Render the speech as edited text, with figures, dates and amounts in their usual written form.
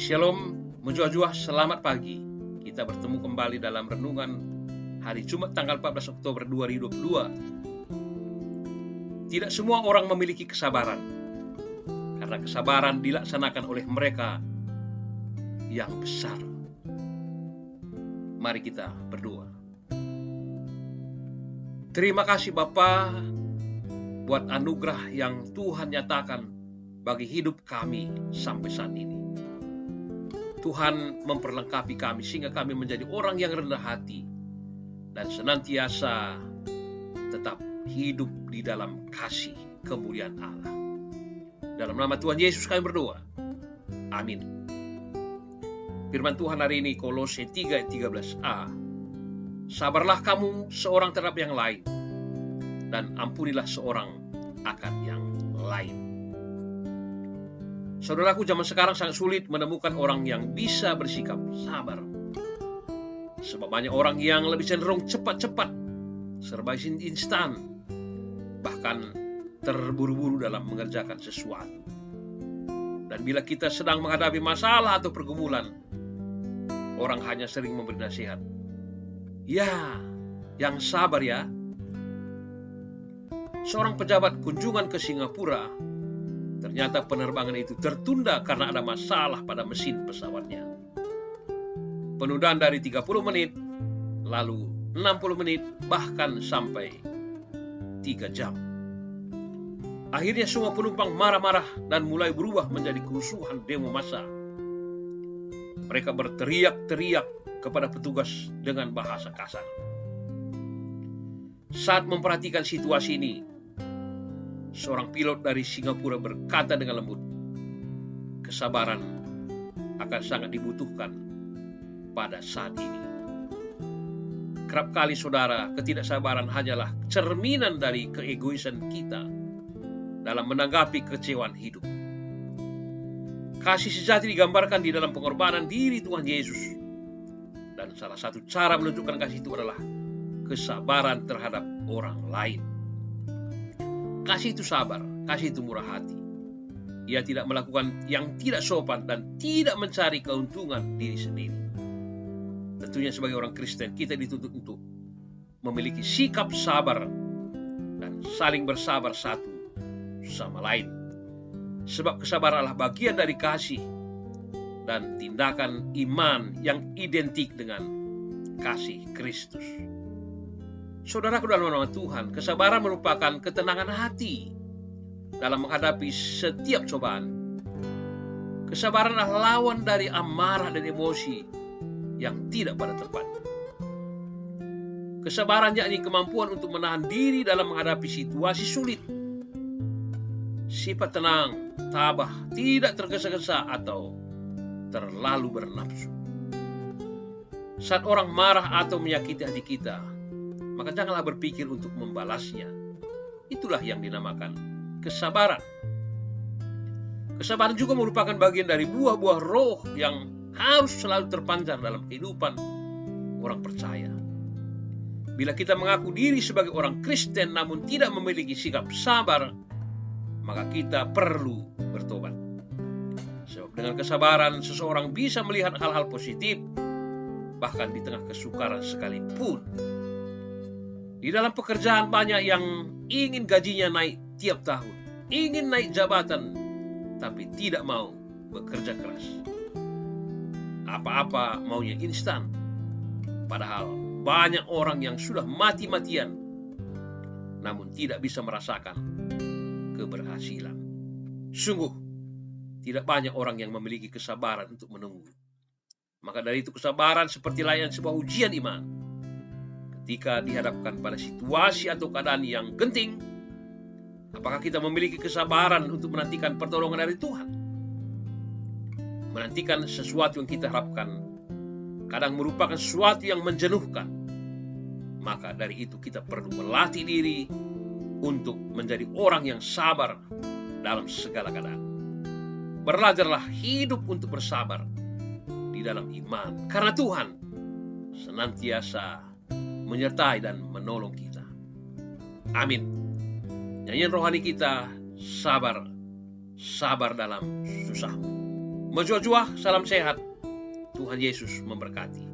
Shalom, Mujua-jua, selamat pagi. Kita bertemu kembali dalam renungan hari Jumat tanggal 14 Oktober 2022. Tidak semua orang memiliki kesabaran, karena kesabaran dilaksanakan oleh mereka yang besar. Mari kita berdoa. Terima kasih Bapa buat anugerah yang Tuhan nyatakan bagi hidup kami sampai saat ini. Tuhan memperlengkapi kami sehingga kami menjadi orang yang rendah hati dan senantiasa tetap hidup di dalam kasih kemuliaan Allah. Dalam nama Tuhan Yesus kami berdoa. Amin. Firman Tuhan hari ini Kolose 3:13a. Sabarlah kamu seorang terhadap yang lain, dan ampunilah seorang akan yang lain. Saudaraku, zaman sekarang sangat sulit menemukan orang yang bisa bersikap sabar. Sebab banyak orang yang lebih cenderung cepat-cepat, serba instan, bahkan terburu-buru dalam mengerjakan sesuatu. Dan bila kita sedang menghadapi masalah atau pergumulan, orang hanya sering memberi nasihat. Ya, yang sabar ya. Seorang pejabat kunjungan ke Singapura, ternyata penerbangan itu tertunda karena ada masalah pada mesin pesawatnya. Penundaan dari 30 menit, lalu 60 menit, bahkan sampai 3 jam. Akhirnya semua penumpang marah-marah dan mulai berubah menjadi kerusuhan demo massa. Mereka berteriak-teriak kepada petugas dengan bahasa kasar. Saat memperhatikan situasi ini, seorang pilot dari Singapura berkata dengan lembut, kesabaran akan sangat dibutuhkan pada saat ini. Kerap kali saudara, ketidaksabaran hanyalah cerminan dari keegoisan kita dalam menanggapi kekecewaan hidup. Kasih sejati digambarkan di dalam pengorbanan diri Tuhan Yesus. Dan salah satu cara menunjukkan kasih itu adalah kesabaran terhadap orang lain. Kasih itu sabar, kasih itu murah hati. Ia tidak melakukan yang tidak sopan dan tidak mencari keuntungan diri sendiri. Tentunya sebagai orang Kristen kita dituntut untuk memiliki sikap sabar dan saling bersabar satu sama lain. Sebab kesabaran adalah bagian dari kasih dan tindakan iman yang identik dengan kasih Kristus. Saudaraku dalam nama Tuhan, kesabaran merupakan ketenangan hati dalam menghadapi setiap cobaan. Kesabaran adalah lawan dari amarah dan emosi yang tidak pada tempatnya. Kesabaran yakni kemampuan untuk menahan diri dalam menghadapi situasi sulit. Sifat tenang, tabah, tidak tergesa-gesa atau terlalu bernafsu. Saat orang marah atau menyakiti hati kita, maka janganlah berpikir untuk membalasnya. Itulah yang dinamakan kesabaran. Kesabaran juga merupakan bagian dari buah-buah roh yang harus selalu terpancar dalam kehidupan orang percaya. Bila kita mengaku diri sebagai orang Kristen namun tidak memiliki sikap sabar, maka kita perlu bertobat. Sebab dengan kesabaran seseorang bisa melihat hal-hal positif, bahkan di tengah kesukaran sekalipun. Di dalam pekerjaan banyak yang ingin gajinya naik tiap tahun, ingin naik jabatan, tapi tidak mau bekerja keras. Apa-apa maunya instan. Padahal banyak orang yang sudah mati-matian, namun tidak bisa merasakan keberhasilan. Sungguh, tidak banyak orang yang memiliki kesabaran untuk menunggu. Maka dari itu kesabaran seperti layaknya sebuah ujian iman. Ketika dihadapkan pada situasi atau keadaan yang genting, apakah kita memiliki kesabaran untuk menantikan pertolongan dari Tuhan? Menantikan sesuatu yang kita harapkan kadang merupakan sesuatu yang menjenuhkan. Maka dari itu kita perlu melatih diri untuk menjadi orang yang sabar dalam segala keadaan. Belajarlah hidup untuk bersabar di dalam iman, karena Tuhan senantiasa menyertai dan menolong kita. Amin. Nyanyian rohani kita, sabar dalam susahmu. Mojua-jua, salam sehat. Tuhan Yesus memberkati.